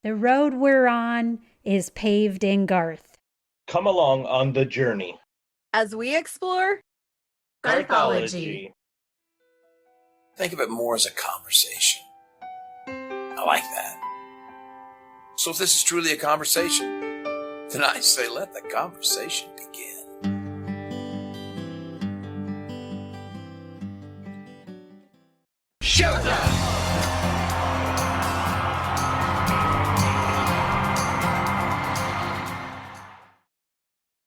The road we're on is paved in Garth. Come along on the journey as we explore Garthology. Think of it more as a conversation. I like that. So if this is truly a conversation, then I say let the conversation begin. Showtime!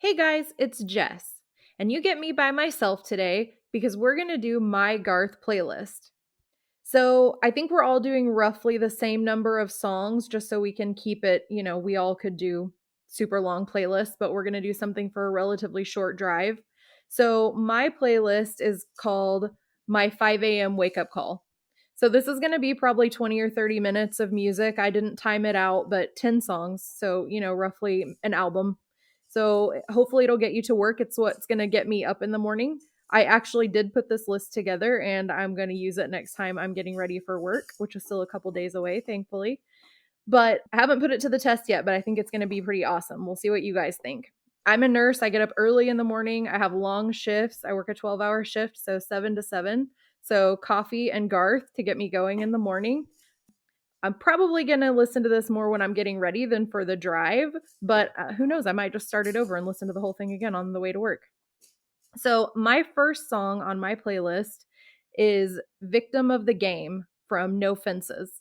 Hey guys, it's Jess, and you get me by myself today because we're going to do my Garth playlist. So I think we're all doing roughly the same number of songs just so we can keep it, we all could do super long playlists, but we're going to do something for a relatively short drive. So my playlist is called My 5 a.m. Wake Up Call. So this is going to be probably 20 or 30 minutes of music. I didn't time it out, but 10 songs. So, roughly an album. So hopefully it'll get you to work. It's what's going to get me up in the morning. I actually did put this list together and I'm going to use it next time I'm getting ready for work, which is still a couple days away, thankfully. But I haven't put it to the test yet, but I think it's going to be pretty awesome. We'll see what you guys think. I'm a nurse. I get up early in the morning. I have long shifts. I work a 12-hour shift, so 7 to 7. So coffee and Garth to get me going in the morning. I'm probably going to listen to this more when I'm getting ready than for the drive, but who knows? I might just start it over and listen to the whole thing again on the way to work. So my first song on my playlist is Victim of the Game from No Fences.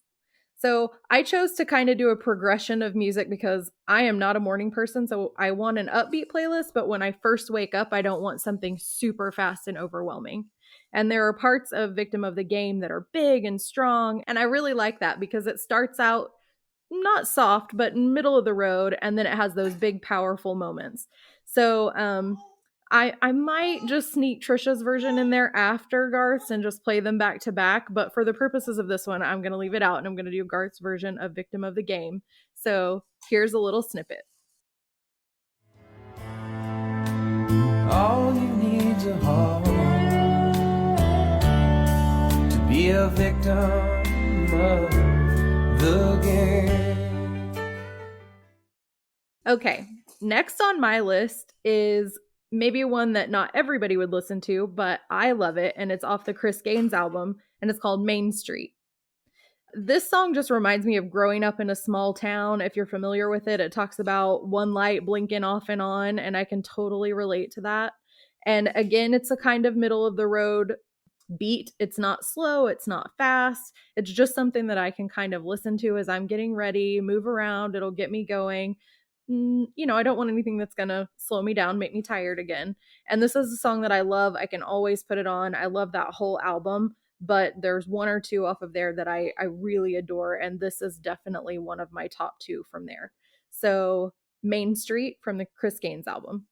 So I chose to kind of do a progression of music because I am not a morning person. So I want an upbeat playlist, but when I first wake up, I don't want something super fast and overwhelming. And there are parts of Victim of the Game that are big and strong. And I really like that because it starts out not soft, but middle of the road. And then it has those big, powerful moments. So I might just sneak Trisha's version in there after Garth's and just play them back to back. But for the purposes of this one, I'm going to leave it out and I'm going to do Garth's version of Victim of the Game. So here's a little snippet. All you need's a heart to be a victim of the game. Okay, next on my list is maybe one that not everybody would listen to, but I love it, and it's off the Chris Gaines album, and it's called Main Street. This song just reminds me of growing up in a small town. If you're familiar with it, it talks about one light blinking off and on, and I can totally relate to that. And again, it's a kind of middle of the road beat. It's not slow, it's not fast. It's just something that I can kind of listen to as I'm getting ready, move around, it'll get me going. I don't want anything that's going to slow me down, make me tired again. And this is a song that I love. I can always put it on. I love that whole album, but there's one or two off of there that I really adore. And this is definitely one of my top two from there. So Main Street from the Chris Gaines album.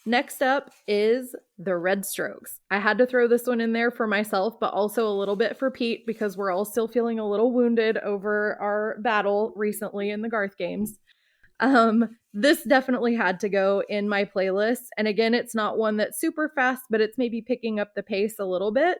Next up is The Red Strokes. I had to throw this one in there for myself, but also a little bit for Pete because we're all still feeling a little wounded over our battle recently in the Garth games. This definitely had to go in my playlist. And again, it's not one that's super fast, but it's maybe picking up the pace a little bit.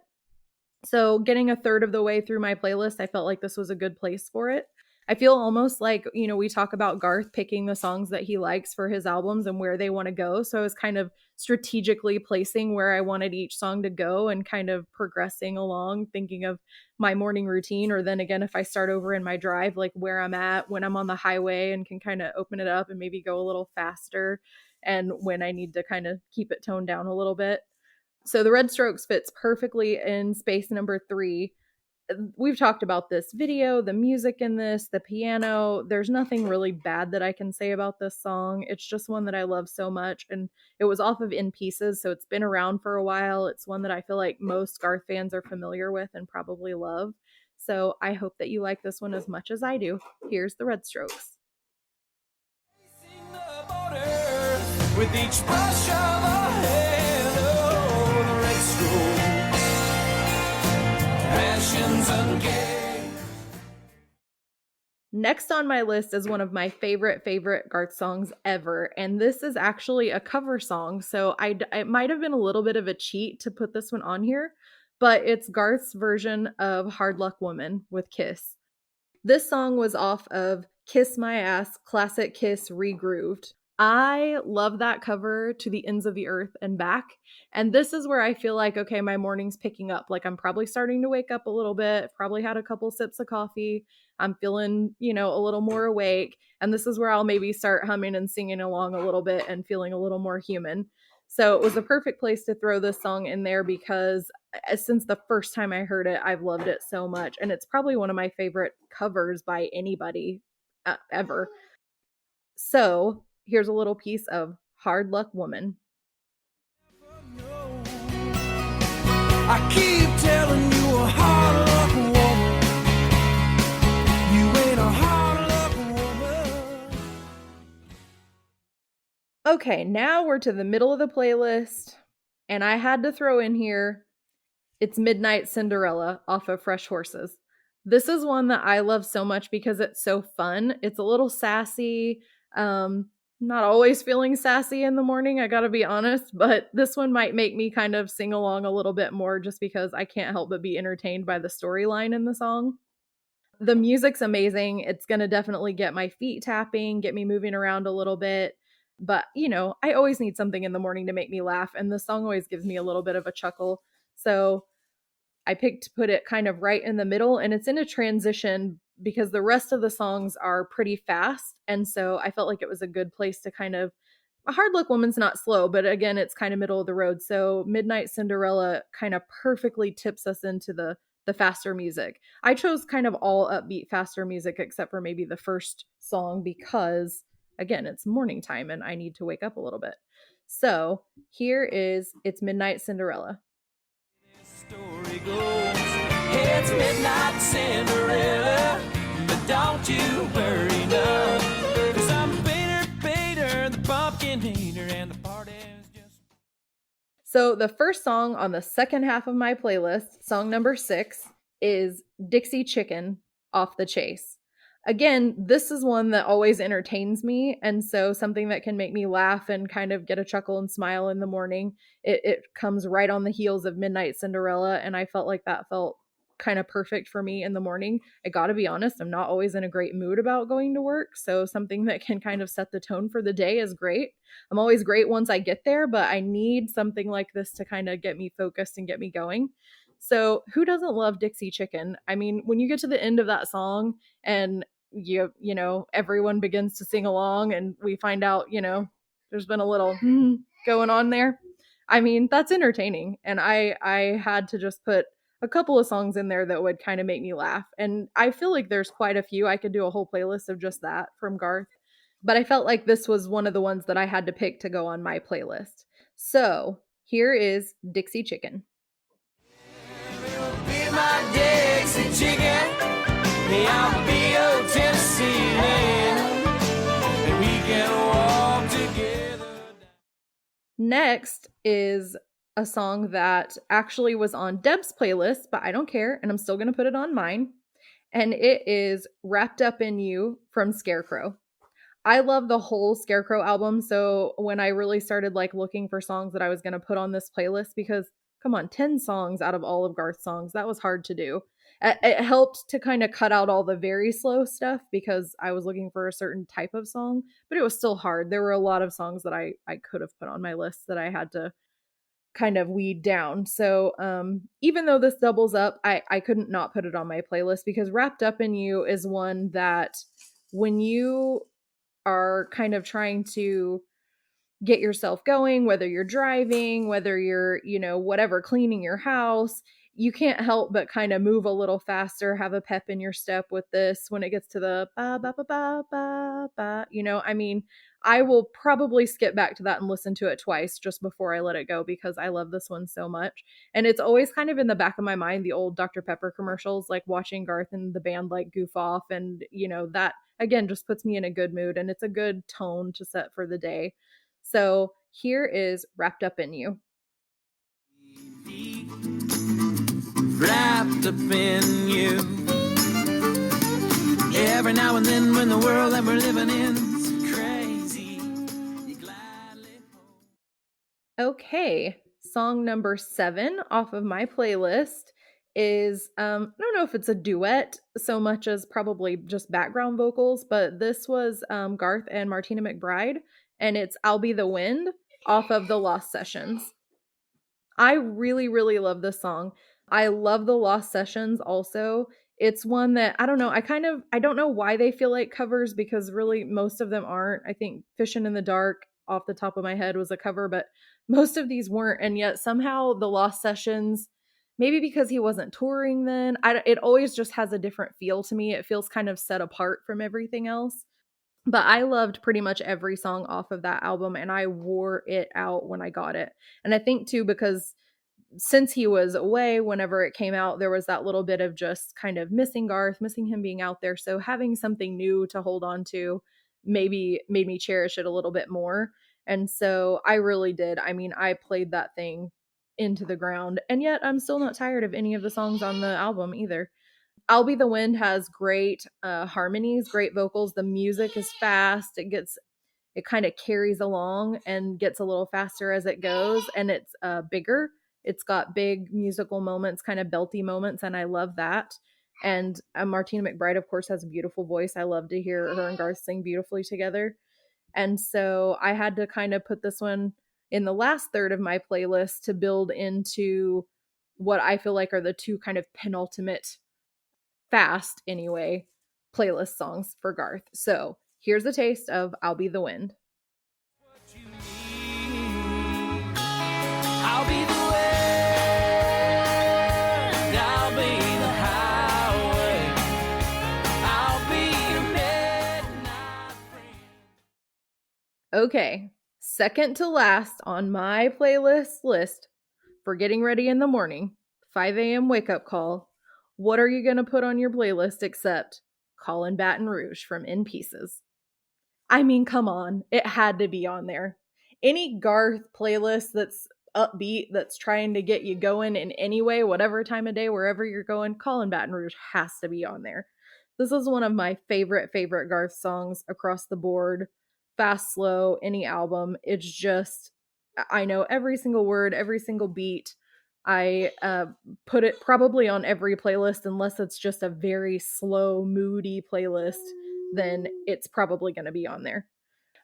So getting a third of the way through my playlist, I felt like this was a good place for it. I feel almost like, we talk about Garth picking the songs that he likes for his albums and where they want to go. So I was kind of strategically placing where I wanted each song to go and kind of progressing along, thinking of my morning routine. Or then again, if I start over in my drive, like where I'm at when I'm on the highway and can kind of open it up and maybe go a little faster. And when I need to kind of keep it toned down a little bit. So the Red Strokes fits perfectly in space number 3. We've talked about this video, the music in this, the piano. There's nothing really bad that I can say about this song. It's just one that I love so much. And it was off of In Pieces, so it's been around for a while. It's one that I feel like most Garth fans are familiar with and probably love. So I hope that you like this one as much as I do. Here's the Red Strokes. With each brush of a hand, the red strokes. Next on my list is one of my favorite Garth songs ever, and this is actually a cover song, so it might have been a little bit of a cheat to put this one on here, but it's Garth's version of Hard Luck Woman with Kiss. This song was off of Kiss My Ass, Classic Kiss Regrooved. I love that cover to the ends of the earth and back. And this is where I feel like, okay, my morning's picking up. Like I'm probably starting to wake up a little bit, probably had a couple sips of coffee. I'm feeling, a little more awake. And this is where I'll maybe start humming and singing along a little bit and feeling a little more human. So it was a perfect place to throw this song in there because since the first time I heard it, I've loved it so much. And it's probably one of my favorite covers by anybody ever. So here's a little piece of Hard Luck Woman. I keep telling you a hard luck woman. You ain't a hard luck woman. Okay, now we're to the middle of the playlist, and I had to throw in here, it's Midnight Cinderella off of Fresh Horses. This is one that I love so much because it's so fun. It's a little sassy. Not always feeling sassy in the morning, I gotta be honest, but this one might make me kind of sing along a little bit more just because I can't help but be entertained by the storyline in the song. The music's amazing. It's gonna definitely get my feet tapping, get me moving around a little bit. But, I always need something in the morning to make me laugh, and this song always gives me a little bit of a chuckle. So I picked to put it kind of right in the middle, and it's in a transition because the rest of the songs are pretty fast. And so I felt like it was a good place to kind of, a Hard Luck Woman's not slow, but again, it's kind of middle of the road. So Midnight Cinderella kind of perfectly tips us into the faster music. I chose kind of all upbeat, faster music, except for maybe the first song because, again, it's morning time and I need to wake up a little bit. So here is It's Midnight Cinderella. Story goes, hey, it's midnight Cinderella, but don't you worry none, 'cause I'm Peter, the pumpkin eater, and the party's just... So the first song on the second half of my playlist, song number 6, is Dixie Chicken off The Chase. Again, this is one that always entertains me, and so something that can make me laugh and kind of get a chuckle and smile in the morning. It comes right on the heels of Midnight Cinderella, and I felt like that felt kind of perfect for me in the morning. I gotta be honest, I'm not always in a great mood about going to work, so something that can kind of set the tone for the day is great. I'm always great once I get there, but I need something like this to kind of get me focused and get me going. So who doesn't love Dixie Chicken? I mean, when you get to the end of that song and everyone begins to sing along and we find out, there's been a little going on there. I mean, that's entertaining. And I had to just put a couple of songs in there that would kind of make me laugh. And I feel like there's quite a few. I could do a whole playlist of just that from Garth. But I felt like this was one of the ones that I had to pick to go on my playlist. So here is Dixie Chicken. Be my Dixie Chicken. Hey, I'll be your Tennessee man, and we can walk together. Next is a song that actually was on Deb's playlist, but I don't care, and I'm still going to put it on mine. And it is Wrapped Up in You from Scarecrow. I love the whole Scarecrow album, so when I really started looking for songs that I was going to put on this playlist, because come on, 10 songs out of all of Garth's songs, that was hard to do. It helped to kind of cut out all the very slow stuff because I was looking for a certain type of song, but it was still hard. There were a lot of songs that I could have put on my list that I had to kind of weed down. So even though this doubles up, I couldn't not put it on my playlist because Wrapped Up in You is one that when you are kind of trying to get yourself going, whether you're driving, whether you're, whatever, cleaning your house, you can't help but kind of move a little faster, have a pep in your step with this when it gets to the ba ba ba ba ba ba. I mean, I will probably skip back to that and listen to it twice just before I let it go because I love this one so much. And it's always kind of in the back of my mind, the old Dr. Pepper commercials, watching Garth and the band goof off. And, that again just puts me in a good mood and it's a good tone to set for the day. So here is Wrapped Up in You. Wrapped up in you, Every now and then when the world that we're living in's crazy, you gladly hold. Okay, song number 7 off of my playlist is I don't know if it's a duet so much as probably just background vocals, but this was Garth and Martina McBride, and it's I'll Be the Wind off of the Lost Sessions. I really, really love this song. I love the Lost Sessions also. It's one that I don't know. I don't know why they feel like covers, because really most of them aren't. I think Fishin' in the Dark off the top of my head was a cover, but most of these weren't. And yet somehow the Lost Sessions, maybe because he wasn't touring then, it always just has a different feel to me. It feels kind of set apart from everything else. But I loved pretty much every song off of that album, and I wore it out when I got it. And I think too, because since he was away, whenever it came out, there was that little bit of just kind of missing Garth, missing him being out there. So having something new to hold on to maybe made me cherish it a little bit more. And so I really did. I mean, I played that thing into the ground, and yet I'm still not tired of any of the songs on the album either. I'll Be the Wind has great harmonies, great vocals. The music is fast. It kind of carries along and gets a little faster as it goes, and it's bigger. It's got big musical moments, kind of belty moments, and I love that. And Martina McBride, of course, has a beautiful voice. I love to hear her and Garth sing beautifully together. And so I had to kind of put this one in the last third of my playlist to build into what I feel like are the two kind of penultimate, fast anyway, playlist songs for Garth. So here's a taste of I'll Be the Wind. What you need. I'll be the wind. I'll be the highway. I'll be your midnight friend. Okay, second to last on my playlist list for getting ready in the morning, 5 a.m. wake up call. What are you going to put on your playlist except Colin Baton Rouge from In Pieces? I mean, come on. It had to be on there. Any Garth playlist that's upbeat, that's trying to get you going in any way, whatever time of day, wherever you're going, Colin Baton Rouge has to be on there. This is one of my favorite Garth songs across the board. Fast, slow, any album. It's just, I know every single word, every single beat. I put it probably on every playlist, unless it's just a very slow, moody playlist, then it's probably going to be on there.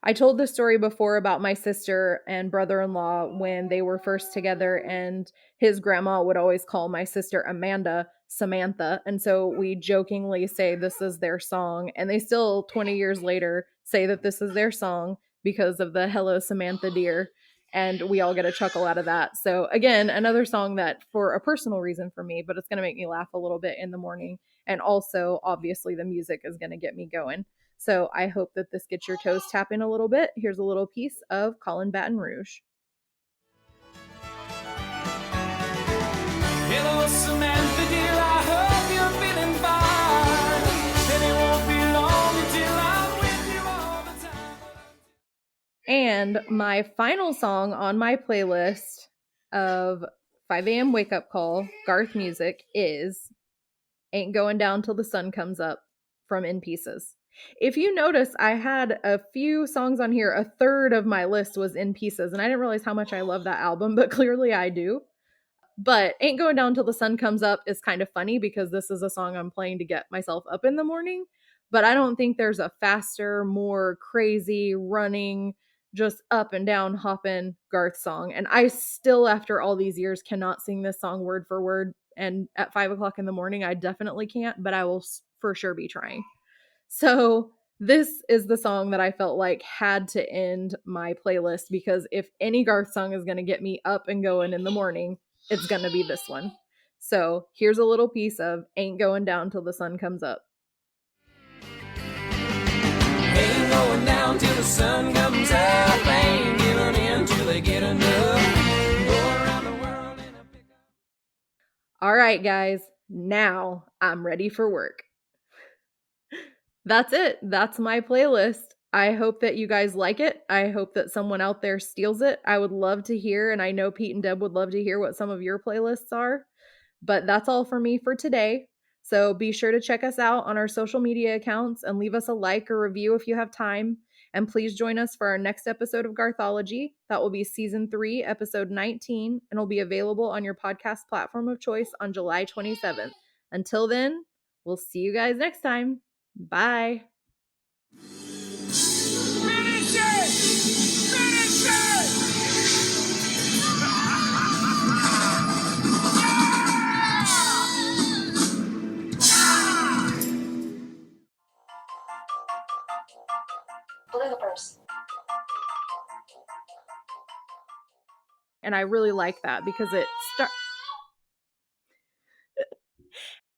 I told the story before about my sister and brother-in-law when they were first together, and his grandma would always call my sister Amanda Samantha. And so we jokingly say this is their song, and they still 20 years later say that this is their song because of the Hello Samantha Dear. And we all get a chuckle out of that. So again, another song that for a personal reason for me, but it's going to make me laugh a little bit in the morning. And also, obviously, the music is going to get me going. So I hope that this gets your toes tapping a little bit. Here's a little piece of Colin Baton Rouge. Hello, Samantha, dear, I hope you're feeling fine. And it won't be long until I'm with you all the time. And my final song on my playlist of 5 a.m. wake up call Garth music is Ain't Going Down Till the Sun Comes Up from In Pieces. If you notice, I had a few songs on here. A third of my list was In Pieces, and I didn't realize how much I love that album, but clearly I do. But Ain't Going Down Till the Sun Comes Up is kind of funny because this is a song I'm playing to get myself up in the morning. But I don't think there's a faster, more crazy, running, just up and down, hopping Garth song. And I still, after all these years, cannot sing this song word for word. And at 5 o'clock in the morning, I definitely can't, but I will for sure be trying. So this is the song that I felt like had to end my playlist, because if any Garth song is going to get me up and going in the morning, it's going to be this one. So here's a little piece of Ain't Going Down Till the Sun Comes Up. Ain't going down till the sun comes up. Ain't giving in till they get enough. Go around the world in a pickup. All right, guys, now I'm ready for work. That's it. That's my playlist. I hope that you guys like it. I hope that someone out there steals it. I would love to hear, and I know Pete and Deb would love to hear what some of your playlists are. But that's all for me for today. So be sure to check us out on our social media accounts and leave us a like or review if you have time. And please join us for our next episode of Garthology. That will be season 3, episode 19, and will be available on your podcast platform of choice on July 27th. Until then, we'll see you guys next time. Bye. Finish it! Finish it! Bloopers. And I really like that because it